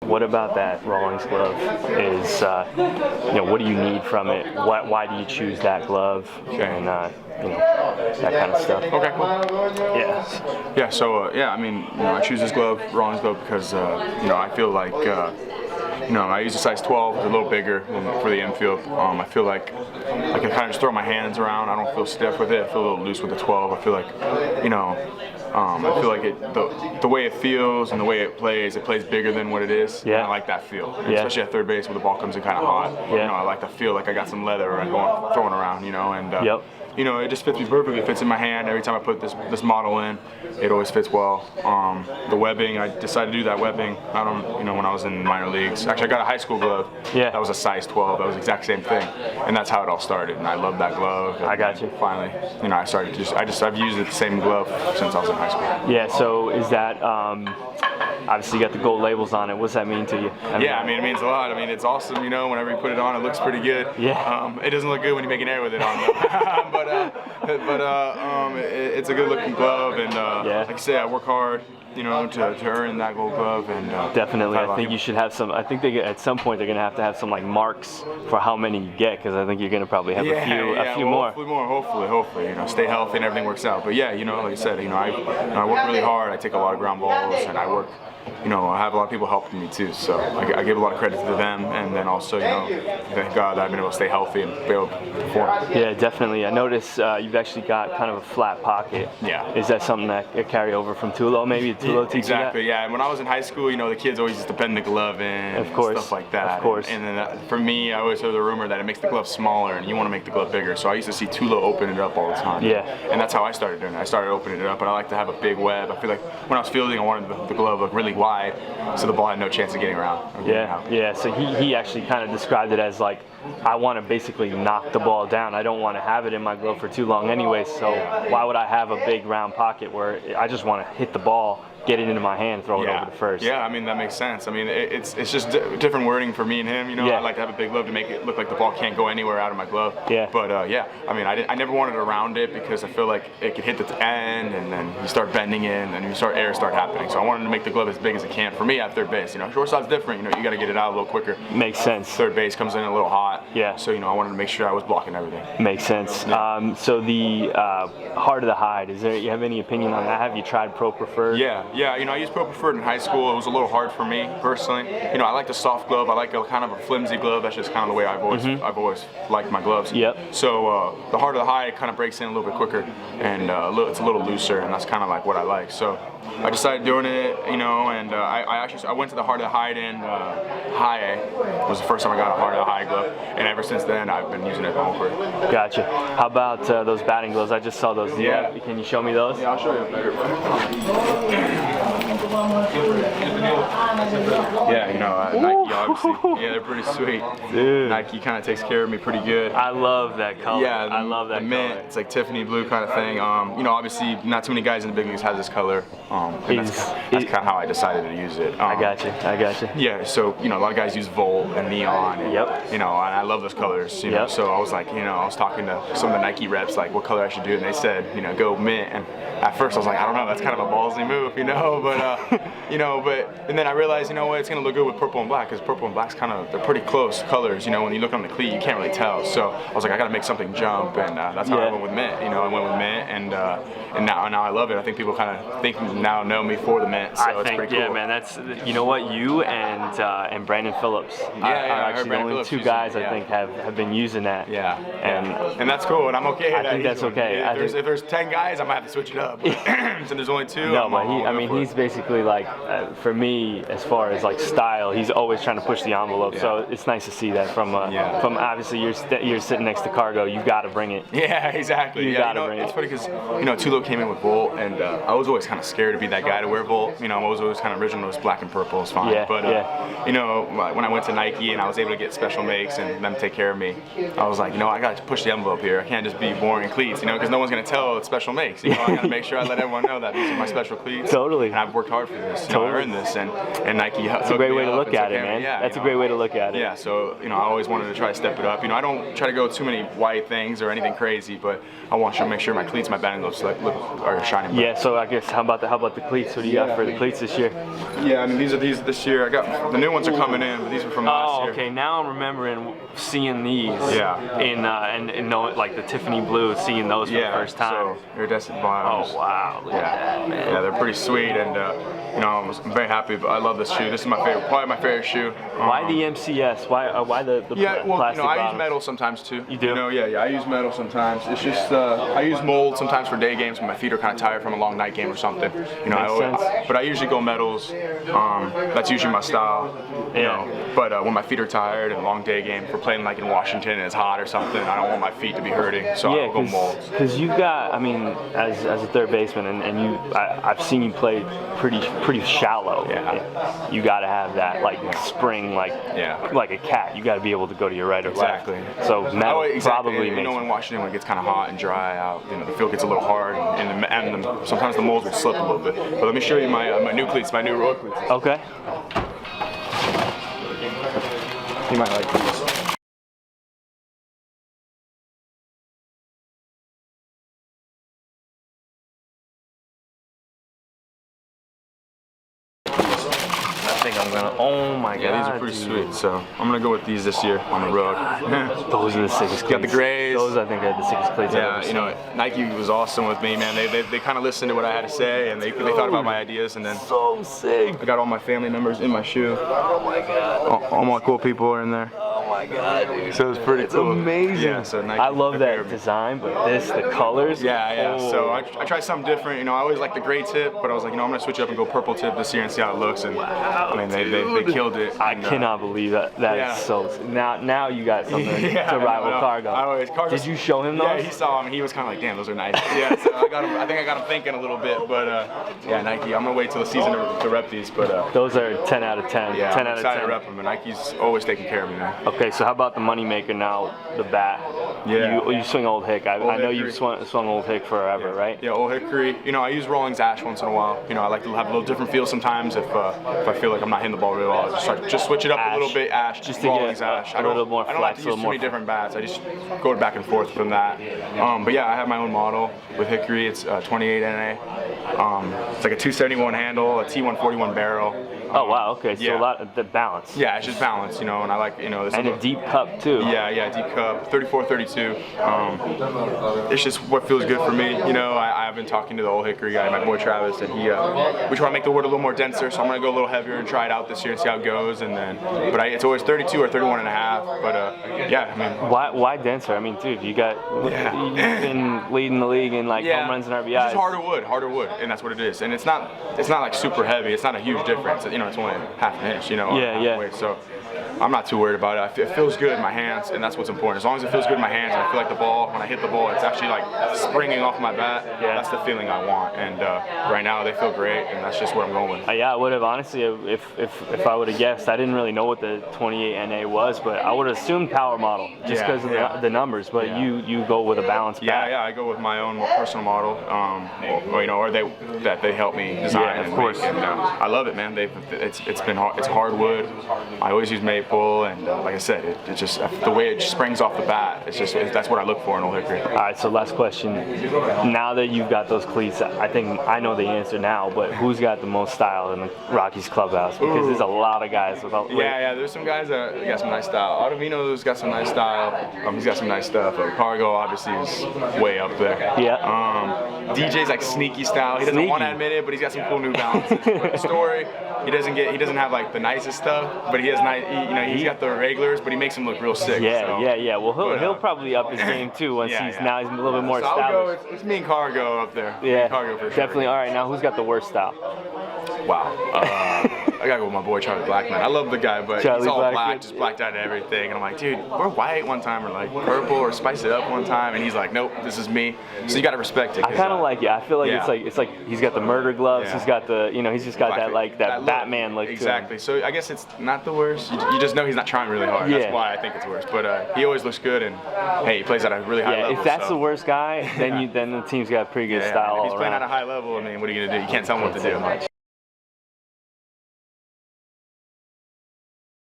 What about that Rawlings glove is, what do you need from it? Why do you choose that glove? And, that kind of stuff. Okay, cool. Yeah. Yeah, so, I mean, I choose this glove, Rawlings glove, because, I feel like, I use a size 12, it's a little bigger for the infield. I feel like I can kind of just throw my hands around. I don't feel stiff with it. I feel a little loose with the 12. I feel like, I feel like the way it feels and the way it plays bigger than what it is. Yeah. And I like that feel, yeah. especially at third base when the ball comes in kind of hot. Yeah. I like to feel like I got some leather throwing around, and yep. It just fits me perfectly. It fits in my hand. Every time I put this model in, it always fits well. The webbing, I decided to do that webbing, when I was in minor leagues. Actually, I got a high school glove. Yeah. That was a size 12. That was the exact same thing. And that's how it all started. And I love that glove. I got you. Finally, I started I've used the same glove since I was in high school. Yeah, so is that, obviously you got the gold labels on it. What's that mean to you? It means a lot. I mean, it's awesome, whenever you put it on, it looks pretty good. Yeah. It doesn't look good when you make an air with it on, though. It's a good looking glove, and like I say, I work hard, to earn that gold glove, and definitely. I think you should have some. I think at some point they're gonna have some like marks for how many you get, because I think you're gonna probably have a few more. Hopefully, stay healthy and everything works out. But yeah, like I said, I work really hard. I take a lot of ground balls, and I work. I have a lot of people helping me too, so I give a lot of credit to them, and then also, thank God that I've been able to stay healthy and be able to perform. Yeah, definitely. I noticed you've actually got kind of a flat pocket. Yeah. Is that something that could carry over from Tulo? Maybe Tulo teach exactly. you that? Yeah. And when I was in high school, the kids always used to bend the glove in, of course, and stuff like that. Of course. And then for me, I always heard the rumor that it makes the glove smaller, and you want to make the glove bigger. So I used to see Tulo open it up all the time. Yeah. And that's how I started doing it. I started opening it up, and I like to have a big web. I feel like when I was fielding, I wanted the glove look really wide, so the ball had no chance of getting around. Yeah. So he actually kind of described it as like, I want to basically knock the ball down. I don't want to have it in my glove for too long anyway, so why would I have a big round pocket where I just want to hit the ball, get it into my hand, throw it over to first? Yeah, I mean, that makes sense. I mean, it's just different wording for me and him, I like to have a big glove to make it look like the ball can't go anywhere out of my glove. Yeah. But I mean, I never wanted it around it because I feel like it could hit the end, and then you start bending in, and air start happening. So I wanted to make the glove as big as it can for me at third base. Shortstop's different, you got to get it out a little quicker. Makes sense. Third base comes in a little hot. Yeah. So, I wanted to make sure I was blocking everything. Makes sense. Yeah. So the heart of the hide, you have any opinion on that? Have you tried Pro Preferred? Yeah, I used Pro Preferred in high school. It was a little hard for me personally. I like the soft glove. I like a kind of a flimsy glove. That's just kind of the way I've always liked my gloves. Yep. So the heart of the hide kind of breaks in a little bit quicker, and it's a little looser, and that's kind of like what I like. So I decided doing it, and I went to the heart of the hide in high A. It was the first time I got a heart of the hide glove, and ever since then I've been using it the whole career. Gotcha. How about those batting gloves? I just saw those. Can you show me those? Yeah, I'll show you a better Nike obviously. Yeah, they're pretty sweet. Dude. Nike kind of takes care of me pretty good. I love that color. Yeah, I love that mint, color. It's like Tiffany blue kind of thing. Obviously not too many guys in the big leagues have this color. And that's kind of how I decided to use it. I got you. Yeah, so a lot of guys use Volt and Neon. And, Yep. And I love those colors. Yep. So I was like, I was talking to some of the Nike reps, like what color I should do, and they said, go mint. And at first I was like, I don't know, that's kind of a ballsy move, but and then I realized, it's gonna look good with purple and black, because purple and black's they're pretty close colors. When you look on the cleat, you can't really tell. So I was like, I gotta make something jump, and that's how I went with mint. I went with mint, and now I love it. I think people now know me for the mint, so it's pretty cool. Yeah, man, that's you and Brandon Phillips. Yeah, are actually the only two guys I think have been using that. Yeah, and that's cool, and I'm okay. I think that's okay. If there's 10 guys, I might have to switch it up. So there's only 2. No, but he's basically like, for me, as far as like style, he's always trying to push the envelope. Yeah. So it's nice to see that from obviously you're sitting next to Cargo, you got to bring it. Yeah, exactly. You got to bring it. It's funny because Tulo came in with Volt, and I was always kind of scared to be that guy to wear Volt. I was always kind of original. It was black and purple, it's fine. Yeah, but when I went to Nike and I was able to get special makes and them take care of me, I was like, I got to push the envelope here. I can't just be boring cleats, because no one's gonna tell it's special makes. I got to make sure I let everyone know that these are my special cleats. Totally. And I've worked hard for this. Totally. I earned this, and Nike. It's a great way to look at it, man. Yeah, Yeah, that's a great way to look at it. Yeah, so I always wanted to try to step it up. I don't try to go too many white things or anything crazy, but I want to make sure my cleats, my batting gloves are shining bright. Yeah, so I guess how about the cleats? What do you got for the cleats this year? Yeah, I mean these this year. I got the new ones are coming in, but these were from last year. Oh, okay. Now I'm remembering seeing these. Yeah. And knowing like the Tiffany blue, seeing those for the first time. So iridescent bottoms. Oh wow. Look at that, man. Yeah, they're pretty sweet, and I'm very happy. I love this shoe. This is my favorite, probably my favorite shoe. Why the MCS? Why the plastic I bottoms? use metal sometimes too. You do? Yeah, I use metal sometimes. It's just I use mold sometimes for day games when my feet are kind of tired from a long night game or something. But I usually go metals. That's usually my style. But when my feet are tired and a long day game, if we're playing like in Washington and it's hot or something, I don't want my feet to be hurting, so I'll go molds. Because you got, I mean, as a third baseman, and I've seen you play pretty shallow. Yeah. You got to have that like spring, like a cat. You got to be able to go to your right or left. So metal probably makes. In Washington when it gets kind of hot and dry out, the field gets a little hard, and sometimes the molds will slip a little bit. But let me show you my new cleats, my new roller cleats. Okay. You might like these. Oh my god. Yeah, these are pretty sweet. So I'm gonna go with these this year on the road. Those are the sickest cleats. Got the grays. Those I think are the sickest cleats. Yeah, Nike was awesome with me, man. They kind of listened to what I had to say, and they thought about my ideas, and then so sick. I got all my family members in my shoe. Oh my god. All my cool people are in there. Oh my god, dude. So it's pretty cool. It's amazing. Yeah, so Nike I love that design, but the colors. Yeah. So I tried something different. I always like the gray tip, but I was like, I'm gonna switch it up and go purple tip this year and see how it looks. And I mean, they killed it. I cannot believe that. That is so. Now you got something to rival Cargo. Did you show him those? Yeah, he saw them. He was kind of like, damn, those are nice. Yeah, so I think I got him thinking a little bit, but yeah, Nike. I'm gonna wait till the season to rep these, but those are 10 out of 10. Yeah, 10 I'm out of 10. excited to rep them, and Nike's always taking care of me, man. Okay, so how about the moneymaker now, the bat? Yeah. You swing Old Hick. I know you've swung Old Hick forever, right? Yeah, Old Hickory. I use Rawlings Ash once in a while. I like to have a little different feel sometimes. If I feel like I'm not hitting the ball really well, I'll just switch it up a little bit. Ash, just to Rawlings get Ash. a little more I don't like flex, to use too many different bats. I just go back and forth from that. But yeah, I have my own model with Hickory. It's 28 NA. It's like a 271 handle, a T141 barrel. Oh wow, okay, so a lot of the balance. Yeah, it's just balance, and I like, this. And a deep cup too. Yeah, deep cup, 34-32. It's just what feels good for me. I've been talking to the Old Hickory guy, my boy Travis, and we try to make the wood a little more denser, so I'm gonna go a little heavier and try it out this year and see how it goes. And then, it's always 32 or 31 and a half. But yeah, I mean. Why denser? I mean, dude, you've been leading the league in home runs and RBIs. It's just harder wood, and that's what it is. And it's not like super heavy. It's not a huge difference. It's only half an inch. Halfway. So I'm not too worried about it. It feels good in my hands, and that's what's important. As long as it feels good in my hands, and I feel like the ball, when I hit the ball, it's actually like springing off my bat. That's the feeling I want. And right now they feel great, and that's just what I'm going with. Yeah, I would have honestly, if I would have guessed, I didn't really know what the 28 NA was, but I would have assumed power model just because of the numbers. But you go with a balanced bat. Yeah, I go with my own personal model, or they help me design. Yeah, of course. And I love it, man. It's been hard. It's hardwood. I always use maple, and like I said, it just the way it springs off the bat. That's what I look for in Old Hickory. All right, so last question. Now that you've got those cleats, I think I know the answer now. But who's got the most style in the Rockies clubhouse? Because there's a lot of guys without. Yeah. There's some guys that got some nice style. Ottavino's got some nice style. He's got some nice stuff. Cargo obviously is way up there. Yeah. DJ's like sneaky style. He doesn't want to admit it, but he's got some cool New Balances. But the story, he doesn't have like the nicest stuff, but he has nice. He's got the regulars, but he makes them look real sick. Yeah. Well, he'll probably up his game too once now he's a little bit more established. It's me and Cargo up there. Yeah, Cargo for sure. Definitely. All right, now who's got the worst style? Wow. I gotta go with my boy Charlie Blackman. I love the guy, but he's all black, just blacked out and everything. And I'm like, dude, we're white one time, or like purple, or spice it up one time. And he's like, nope, this is me. So you gotta respect it. I kind of like it. I feel like it's like he's got the murder gloves. He's got the he's just got that Batman look. Exactly. So I guess it's not the worst. You just know he's not trying really hard. That's why I think it's worse. But he always looks good, and hey, he plays at a really high level. If that's the worst guy, then the team's got pretty good style. If he's playing at a high level, I mean, what are you gonna do? You can't tell him what to do.